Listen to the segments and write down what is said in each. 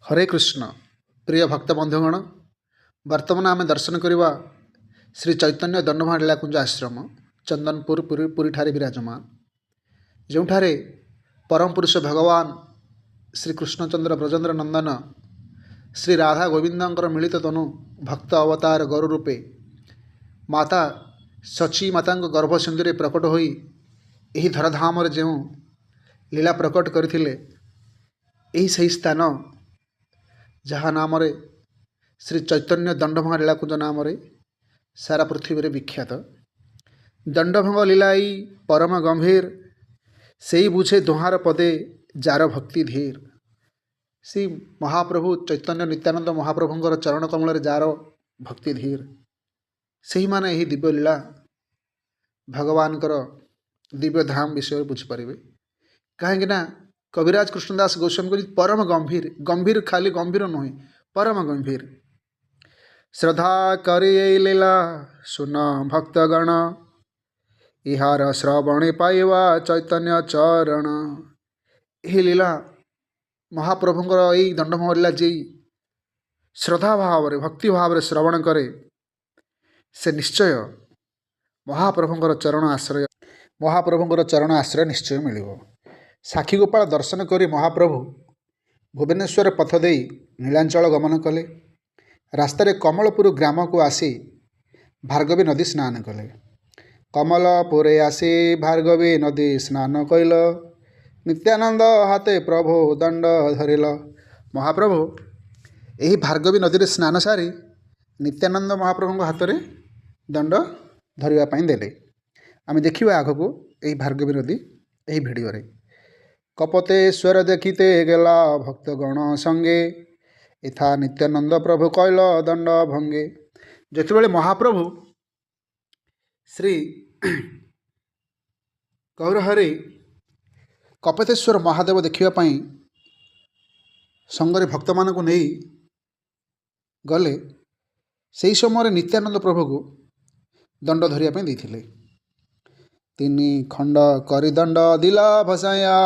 हरे कृष्ण प्रिय भक्त बंधुगण वर्तमान आम दर्शन करवा श्री चैतन्य दंडभाण लीलाकुंज आश्रम चंदनपुर पुरी ठारे विराजमान जो परम पुरुष भगवान श्री कृष्णचंद्र ब्रजेंद्र नंदन श्री राधा गोविंदर मिलित तनु भक्त अवतार गौर रूपे माता सची माता गर्भ सिंधु प्रकट होई एही धराधाम जो लीला प्रकट करथिले एही सही स्थान जहाँ नाम श्री चैतन्य दंडभंग लीलाकुंज नाम सारा पृथ्वी में विख्यात। दंडभंग लीलाई परम गंभीर से ही बुझे दोहार पदे जार भक्ति धीर। श्री महाप्रभु चैतन्य नित्यानंद महाप्रभुंर चरण कमल जार भक्ति धीर से माने यही दिव्य लीला भगवान दिव्य धाम विषय बुझीपारे। कहीं कविराज कृष्णदास गोस्वामी को परम गंभीर गंभीर खाली गंभीर नुहे परम गंभीर। श्रद्धा करी लीला सुन भक्तगण इहार श्रवणे पाइबा चैतन्य चरण। यही लीला महाप्रभुंर यही दंडभंग लीला जी श्रद्धा भाव भक्ति भाव श्रवण करे से निश्चय महाप्रभुंर चरण आश्रय निश्चय मिलिबो। साखी गोपाल दर्शन करी महाप्रभु भुवनेश्वर पथ दे नीलांचल गमन कले। रास्तार कमलपुर ग्राम को आसी भार्गवी नदी स्नान कले। कमलपुरे आसी भार्गवी नदी स्नान कैल नित्यानंद हाथे प्रभु दंड धरिल। महाप्रभु यही भार्गवी नदी स्नान सारी नित्यानंद महाप्रभु हाथ में दंड धरवाई देले। आम देखा आग को यही भार्गवी नदी यही भिडियो रे। कपतेश्वर देखिते गेला भक्तगण संगे इथा नित्यानंद प्रभु कैल दंड भंगे। जितेबाला महाप्रभु श्री गौरहरि कपतेश्वर महादेव देखापी संगरे भक्त मान नहीं गले से समय नित्यानंद प्रभु को दंड धरिया देते। तीन खंड करी दंड दिला भसाया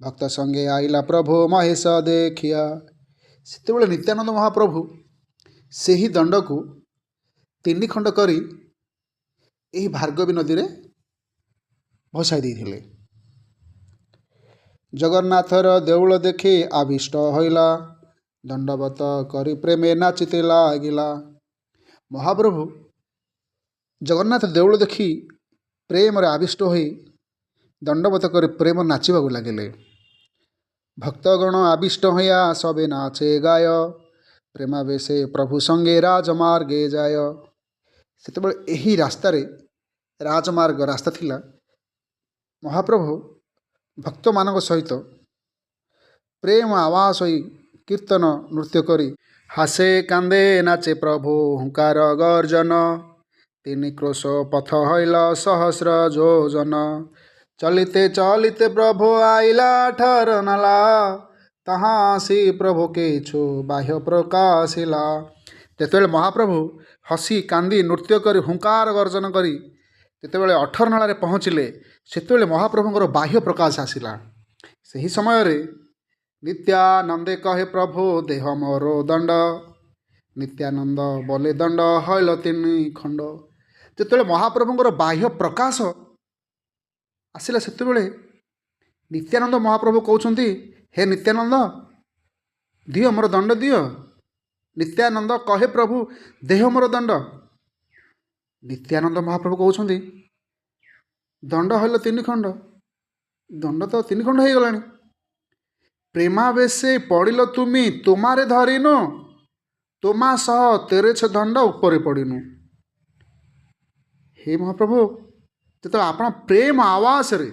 भक्त संगे आइला प्रभु महेश देखिया। से नित्यानंद महाप्रभु से ही दंड को तीन खंड करी यही भार्गवी नदी रे भसाई देते। जगन्नाथर देउल देखी आविष्ट होइला दंडवत करी प्रेमे नाचिते लागिला। महाप्रभु जगन्नाथ देउल देखी प्रेम आविष्ट हो दंडवत कर प्रेम नाचवा लगिले। भक्तगण आविष्ट होया सबे नाचे गाय प्रेमावेशे प्रभु संगे राजमार्गे जाय। से यही रास्तार राजमार्ग रास्ता थिला। महाप्रभु भक्त मान सहित प्रेम आवास होई कीर्तन नृत्य करी हासे कांदे नाचे प्रभु हुंकार गर्जन। तीन क्रोश पथ हईल सहस्र जोजन चलिते चलिते प्रभु आइला ठर नाला तहाँ सी प्रभु के छु बाह्य प्रकाशिला। जितेबाला महाप्रभु हसी कांदी नृत्य करी हुंकार गर्जन करी जितेबाला 18 नाल पहुँचले से महाप्रभुंर बाह्य प्रकाश आसिला। से समय नित्यानंदे कहे प्रभु देह मोर दंड नित्यानंद बोले दंड हईल 3 खंड। जितेबाला महाप्रभुंर बाह्य प्रकाश आसिला से नित्यानंद महाप्रभु कहते हे नित्यानंद दियो मोर दंड दियो। नित्यानंद कहे प्रभु देह मोर दंड। नित्यानंद महाप्रभु कहते दंड हईल 3 खंड। दंड तो 3 खंड हो गला। प्रेमावेशे पड़िल तुमी तुमारे धरिनु तुमा सह तेरे छ दंड ऊपर पड़िनु। हे महाप्रभु जो आप प्रेम आवास रे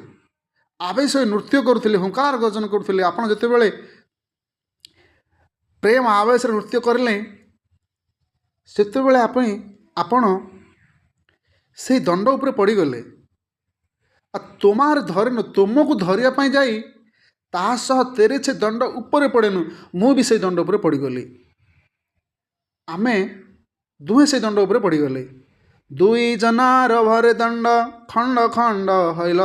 आवेश नृत्य करुले हुंकार गर्जन करुले आप जितेबाला प्रेम आवेश नृत्य करें से आपण से दंड उपर पड़गले तुमार धरन तुमको धरिया जाई तासह तेरे छे दंड उपर पड़ेनु मु भी से दंड उपर पड़गली। आमे दुहे से दंड उपर पड़गले। दुई जनार भरे दंड खंड खंड हईल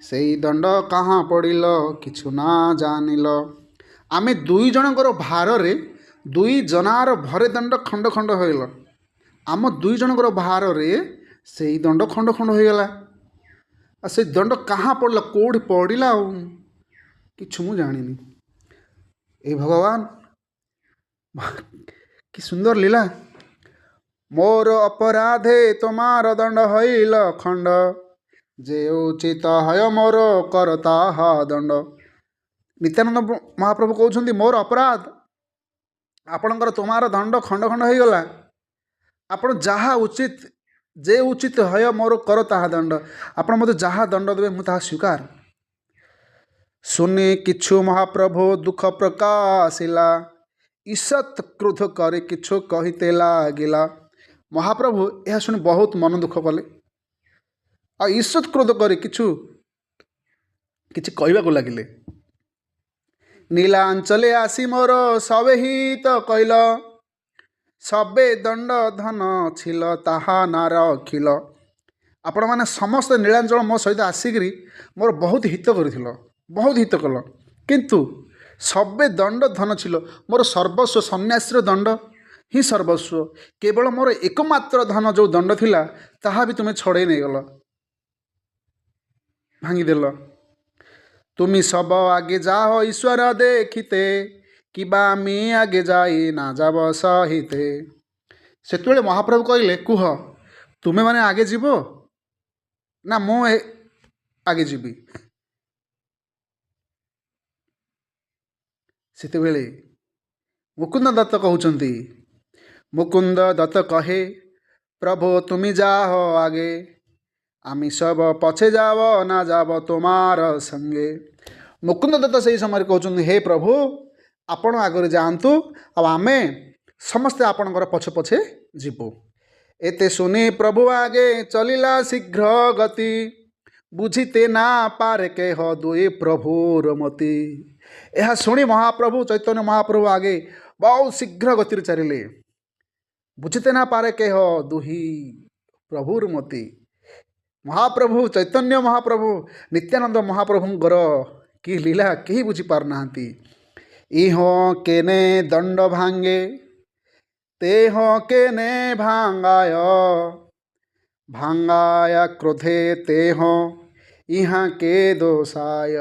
से दंड कहाँ पड़िल किछु ना जानिल। आमे दुई जनकर भारे दुई जनार भरे दंड खंड खंड होइल आम दुई जनकर भारे से दंड खंड खंड होगला से दंड कहाँ पड़ला कौड़ी पड़ा कि मु जानी ए भगवान कि सुंदर लीला मोर अपराधे तमार दंड हईल खंड जे उचित हय मोर करता दंड। नित्यानंद महाप्रभु कहते मोर अपराध आपणकर तुमार दंड खंड खंड हो गला आपण जहाँ उचित जे उचित हय मोर कर ताहा दंड आपण मते जहाँ दंड देवे मु ताहा स्वीकार। सुनी किछु महाप्रभु दुख प्रकाशिला ईसत क्रोध करे किछु कहिते लागिला। महाप्रभु यह शुणी बहुत मन दुख कले आ ईसत क्रोध करे किछु किछि कहवाक लगिले। नीलांचले आसी मोर सबे हित कहल सबे दंड धन छिल ताहा नार अखिल। आपण मैंने समस्त नीलांचल मो सहित आसिक मोर बहुत हित कर बहुत हित कल किंतु सबे दंड धन छिल मोर सर्वस्व सन्यासी दंड ही सर्वस्व केवल मोर एकमात्र धन जो दंड थिला ताहा भी तुम्हें छड़े नहीं गल भांगीदेल। तुमी सब आगे जाओ ईश्वर देखिते किबा मी आगे जाई ना जाब सहिते। से महाप्रभु कहले कुह तुम्हें माने आगे जीव ना मु आगे जीवी। सेतेबेले मुकुंद दत्त कहउचंती मुकुंद दत्त कहे प्रभु तुमी जाओ आगे आमी सब पछे जाव ना जाव तुम्हार संगे। मुकुंद दत्त से समय कहते हे प्रभु आपण आगे जातु आमे समस्ते आपणकर पछे पछे जीवु। एते सुनी प्रभु आगे चलिला शीघ्र गति बुझीते ना पारे के हो दुई प्रभुर मति। यह शुणी महाप्रभु चैतन्य महाप्रभु आगे बहुत शीघ्र गति चलिले बुझीते ना पारे के हो दुही प्रभुर मति। महाप्रभु चैतन्य महाप्रभु नित्यानंद महाप्रभुंकर कि लीला कहीं बुझी पार नाहंती। इहो केने दंड भांगे तेह केने भांगाय भांगाया क्रोधे तेह इहाँ के दोषाय।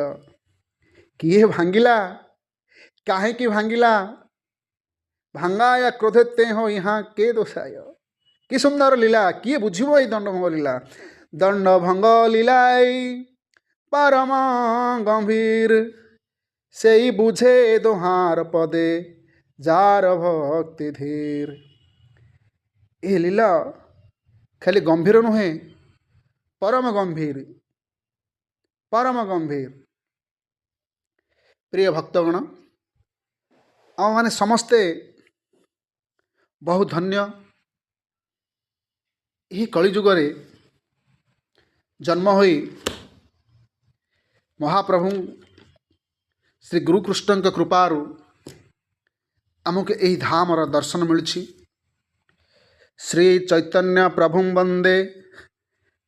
किए भांगिला काहे कि भांगिला भांगाया क्रोधे तेह इहाँ के दोषाय। कि सुंदर लीला किए बुझिबो ए दंड भंग लीला। दंड भंग लीलाई परम गंभीर से ही बुझे दोहार पदे जार भक्ति धीर। ए लीला खाली गंभीर नुहे परम गंभीर परम गंभीर। प्रिय भक्तगण आम माने समस्ते बहुत धन्य यही कलिजुगरे जन्म होई महाप्रभु श्री गुरुकृष्ण के कृपारु आमको यही धामर दर्शन मिलछि। श्री चैतन्य प्रभु वंदे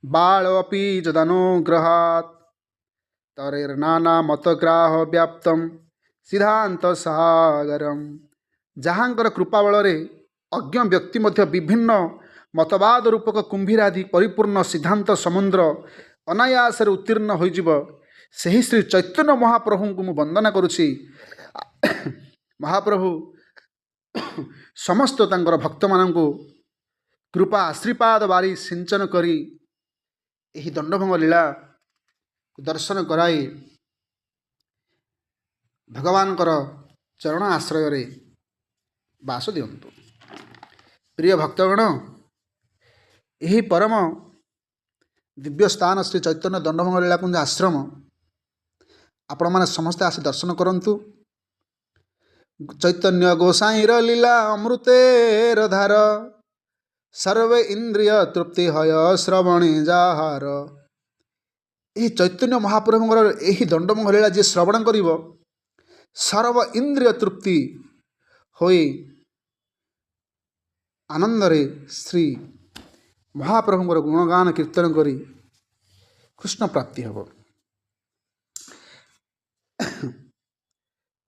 बालोपि जदनुग्रहात् तरेर्नाना मतग्राह व्याप्तम सिद्धांत सागरम। जहाँकर कृपा बल अज्ञ व्यक्ति मध्य विभिन्न मतवाद रूपक कुंभीरादि परिपूर्ण सिद्धांत समुद्र अनायास उत्तीर्ण होइजिब सही श्री चैतन्य महाप्रभु को मु वंदना करुछि। महाप्रभु समस्त तांकर भक्त मानंकु कृपा आशीर्वाद बारी सिंचन करी एही दंडभंग लीला दर्शन कराई भगवानकर चरण आश्रय रे बास दियंतु। प्रिय भक्तगण यही परम दिव्य स्थान श्री चैतन्य दंडभंग लीलाकुंज आश्रम आपण माने समस्ते आसी दर्शन करंतु। चैतन्य गोसाईर लीला अमृतेर धार सर्वे इंद्रिय तृप्ति हय श्रवणे जाहार। यही चैतन्य महाप्रभुଙ୍କର यही दंडभंग लीला जे श्रवण करिव सर्व इंद्रिय तृप्ति होई आनंदरे श्री महाप्रभुଙ୍କର गुणगान कीर्तन करी कृष्ण प्राप्ति हब।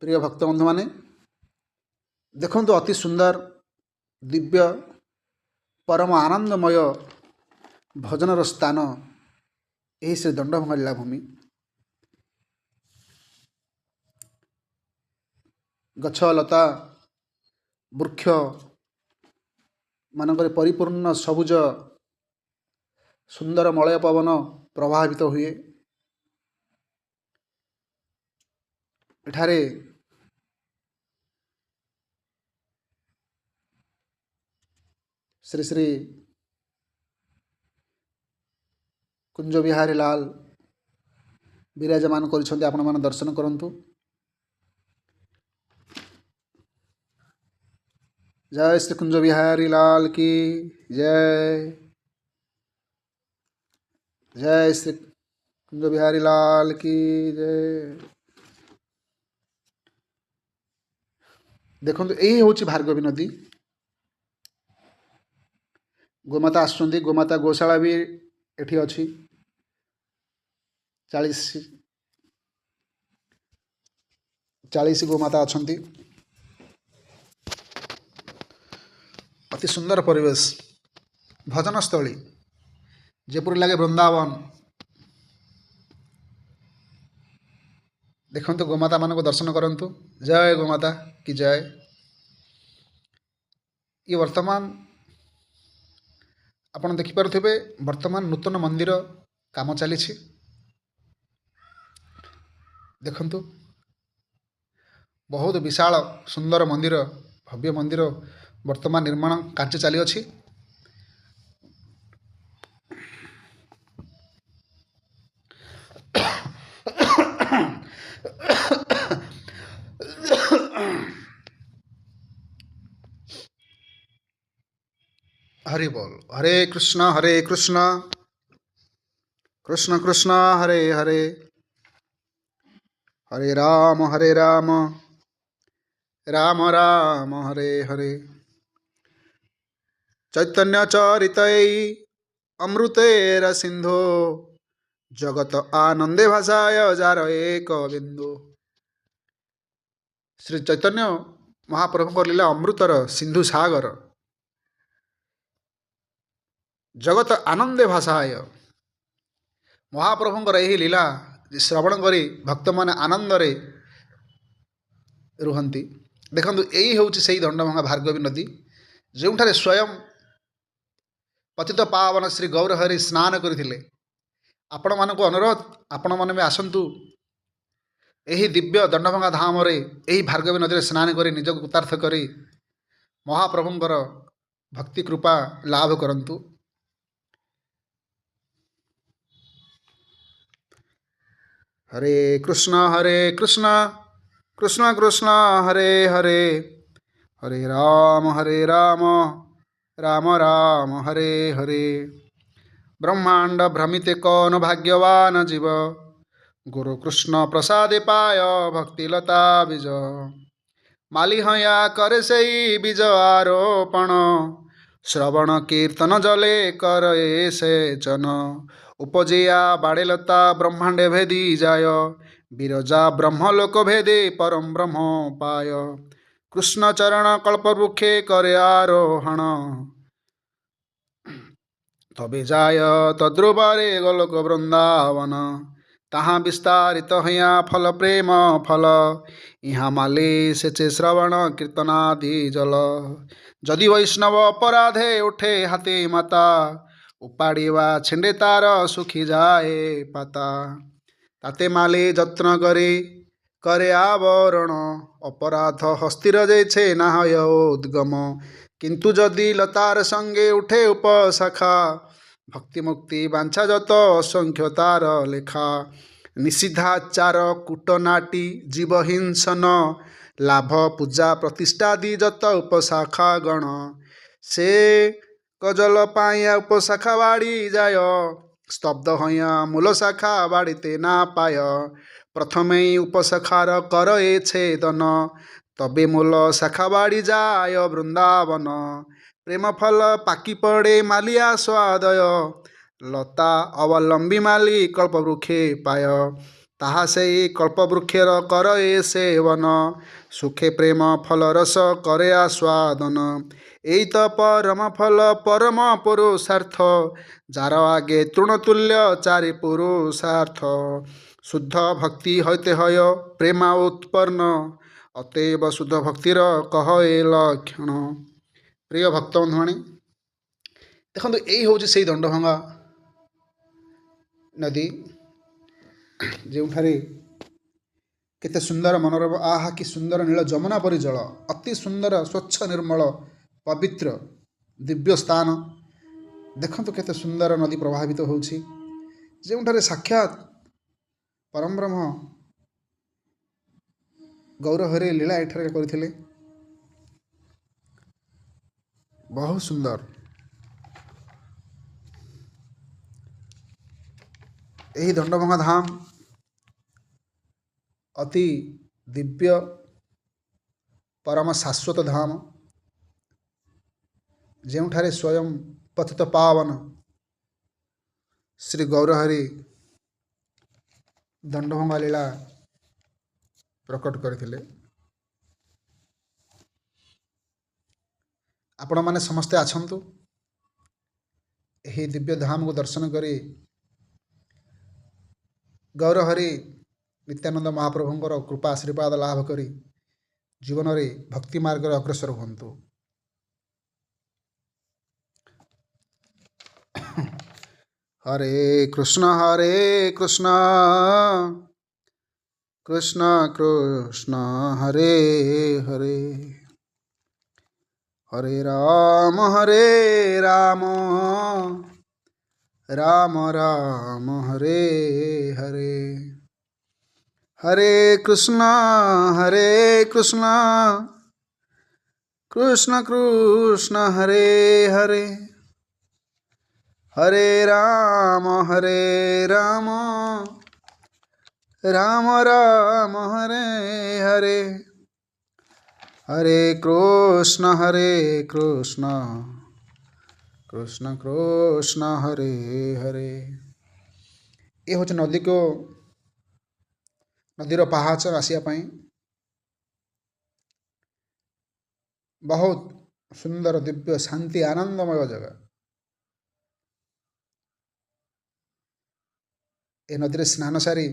प्रिय भक्त बंधु माने देखंतु अति सुंदर दिव्य परम आनंदमय भजनर स्थान यही श्री दंडभंगा लीलाभूमि। गछ लता वृक्ष मानक परिपूर्ण सबुज सुंदर मलय पवन प्रभावित हुए। एठारे श्री श्री कुंज बिहारी लाल विराजमान कर आपण मैंने दर्शन करंतु। जय श्री कुंज बिहारी लाल की जय। जय श्री कुंज बिहारी लाल की जय। देखो यही हूँ भार्गवी नदी। गोमाता आसुँच गोमाता गोशाला भी एठी अच्छी 40 गोमाता अच्छा। अति सुंदर परिवेश भजनस्थली जेपरी लगे वृंदावन। देखंतु गोमाता मान को दर्शन करंतु। जय गोमाता की जय। ये वर्तमान आपण देखिपारुथिबे वर्तमान नूतन मंदिर काम चली। देखंतु बहुत विशाल सुंदर मंदिर भव्य मंदिर वर्तमान निर्माण कार्य चली अछि। हरि बोल। हरे कृष्ण कृष्ण कृष्ण हरे हरे हरे राम राम राम हरे हरे। चैतन्य चरितै अमृतेर सिंधो जगत आनंदे भाषाय जार एक बिंदु। श्री चैतन्य महाप्रभु लीला अमृतर सिंधु सागर जगत आनंदे भाषाय। महाप्रभुंर यही लीला श्रवण करी भक्त मैंने आनंदरे रुहंती। देखंतु यही हूँ से दंडभंगा भार्गवी नदी जोठारे स्वयं पतित पावन श्री गौरहरि स्नान करथिले। आपण मानक अनुरोध आपण मैंने भी आसतु यही दिव्य दंडभंगा धाम रे यही भार्गवी नदी स्नान करी निजक कृतार्थ करी महाप्रभुंर भक्ति कृपा लाभ करंतु। हरे कृष्ण कृष्ण कृष्ण हरे हरे हरे राम राम राम हरे हरे। ब्रह्मांड भ्रमिते कौन भाग्यवान जीव गुरु कृष्ण प्रसादे पाय भक्तिलता बीज। माली हया करे सही बीज आरोपण श्रवण कीर्तन जले कर सेचन। उपजिया बाड़ेलता ब्रह्मांडे भेदी जाय विरजा ब्रह्मलोक भेदे परम ब्रह्म पाय। कृष्ण चरण कल्पवृक्षे करे आरोहण तबे जाय तद्रुबारे गोलोक वृंदावन। तहाँ विस्तारित हया फल प्रेम फल यहाँ माले सेचे श्रवण कीर्तनादि जल। जदि वैष्णव अपराधे उठे हाथे माता उपाड़ीवा छेंडे तार सुखी जाए पाता। ताते माले जत्न करे आवरण अपराध हस्तिर जैछे नाहय उद्गम। किंतु जदि लतार संगे उठे उपशाखा भक्ति मुक्ति बांछा जत असंख्य तार लेखा। निषिद्धाचार कूटनाटी जीव हिंसन लाभ पूजा प्रतिष्ठादि जत उपशाखा गण। से कजल पाया उपशाखा बाड़ी जाय स्तब्ध हया मूल शाखा बाड़ीते ना पाय। प्रथमे उपशाखार कर ए छेदन तबे मूल शाखा बाड़ी जाय वृंदावन। प्रेम फल पाकी पड़े मालिया स्वादय लता अवलंबी माली कल्पवृक्षे पाय। ତାହା ସେଇ କଳ୍ପବୃକ୍ଷର କର ଏ ସେବନ, ସୁଖେ ପ୍ରେମ ଫଲ ରସ କରେ ଆସ୍ୱାଦନ। ଏଇ ତ ପରମ ଫଲ ପରମ ପୁରୁଷାର୍ଥ, ଯାର ଆଗେ ତୃଣତୁଲ୍ୟ ଚାରି ପୁରୁଷାର୍ଥ। ଶୁଦ୍ଧ ଭକ୍ତି ହଇତେ ହୟ ପ୍ରେମା ଉତ୍ପନ୍ନ, ଅତଏବ ଶୁଦ୍ଧ ଭକ୍ତିର କହ ଏ ଲକ୍ଷଣ। ପ୍ରିୟ ଭକ୍ତବନ୍ଧୁମାନେ, ଦେଖନ୍ତୁ ଏଇ ହେଉଛି ସେଇ ଦଣ୍ଡଭଙ୍ଗା ନଦୀ, ଯେଉଁଠାରେ କେତେ ସୁନ୍ଦର ମନୋରମ, ଆହା କି ସୁନ୍ଦର ନୀଳ ଯମୁନା ପରି ଜଳ, ଅତି ସୁନ୍ଦର ସ୍ୱଚ୍ଛ ନିର୍ମଳ ପବିତ୍ର ଦିବ୍ୟ ସ୍ଥାନ। ଦେଖନ୍ତୁ କେତେ ସୁନ୍ଦର ନଦୀ ପ୍ରଭାବିତ ହେଉଛି, ଯେଉଁଠାରେ ସାକ୍ଷାତ ପରମବ୍ରହ୍ମ ଗୌରହରି ଲୀଳା ଏଠାରେ କରିଥିଲେ। ବହୁତ ସୁନ୍ଦର ଏହି ଦଣ୍ଡଭଙ୍ଗା ଧାମ ଅତି ଦିବ୍ୟ ପରମ ଶାଶ୍ୱତ ଧାମ, ଯେଉଁଠାରେ ସ୍ୱୟଂ ପତିତ ପାବନ ଶ୍ରୀ ଗୌରହରି ଦଣ୍ଡଭଙ୍ଗା ଲୀଳା ପ୍ରକଟ କରିଥିଲେ। ଆପଣମାନେ ସମସ୍ତେ ଆସନ୍ତୁ, ଏହି ଦିବ୍ୟ ଧାମକୁ ଦର୍ଶନ କରି ଗୌରହରି ନିତ୍ୟାନନ୍ଦ ମହାପ୍ରଭୁଙ୍କର କୃପା ଆଶୀର୍ବାଦ ଲାଭ କରି ଜୀବନରେ ଭକ୍ତି ମାର୍ଗରେ ଅଗ୍ରସର ହୁଅନ୍ତୁ। ହରେ କୃଷ୍ଣ କୃଷ୍ଣ କୃଷ୍ଣ ହରେ ହରେ, ହରେ ରାମ ରାମ ରାମ ହରେ ହରେ, ହରେ କୃଷ୍ଣ କୃଷ୍ଣ କୃଷ୍ଣ ହରେ ହରେ, ହରେ ରାମ ରାମ ରାମ ହରେ ହରେ, ହରେ କୃଷ୍ଣ କୃଷ୍ଣ କୃଷ୍ଣ ହରେ ହରେ। ଏ ହେଉଛି ନଦୀର ପାହାଚ ଆସିବା ପାଇଁ ବହୁତ ସୁନ୍ଦର ଦିବ୍ୟ ଶାନ୍ତି ଆନନ୍ଦମୟ ଜାଗା। ଏ ନଦୀରେ ସ୍ନାନ ସାରି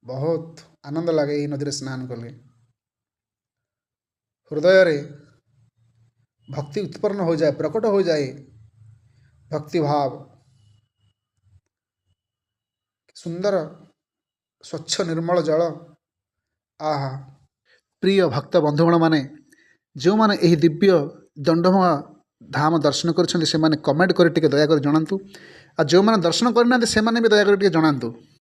ବହୁତ ଆନନ୍ଦ ଲାଗେ। ଏହି ନଦୀରେ ସ୍ନାନ କଲେ ହୃଦୟରେ ଭକ୍ତି ଉତ୍ପନ୍ନ ହୋଇଯାଏ, ପ୍ରକଟ ହୋଇଯାଏ ଭକ୍ତି ଭାବ। ସୁନ୍ଦର ସ୍ୱଚ୍ଛ ନିର୍ମଳ ଜଳ, ଆହା। ପ୍ରିୟ ଭକ୍ତ ବନ୍ଧୁଗଣମାନେ, ଯେଉଁମାନେ ଏହି ଦିବ୍ୟ ଦଣ୍ଡଭଙ୍ଗା ଧାମ ଦର୍ଶନ କରିଛନ୍ତି ସେମାନେ କମେଣ୍ଟ କରି ଟିକେ ଦୟାକରି ଜଣାନ୍ତୁ, ଆଉ ଯେଉଁମାନେ ଦର୍ଶନ କରିନାହାନ୍ତି ସେମାନେ ବି ଦୟାକରି ଟିକେ ଜଣାନ୍ତୁ।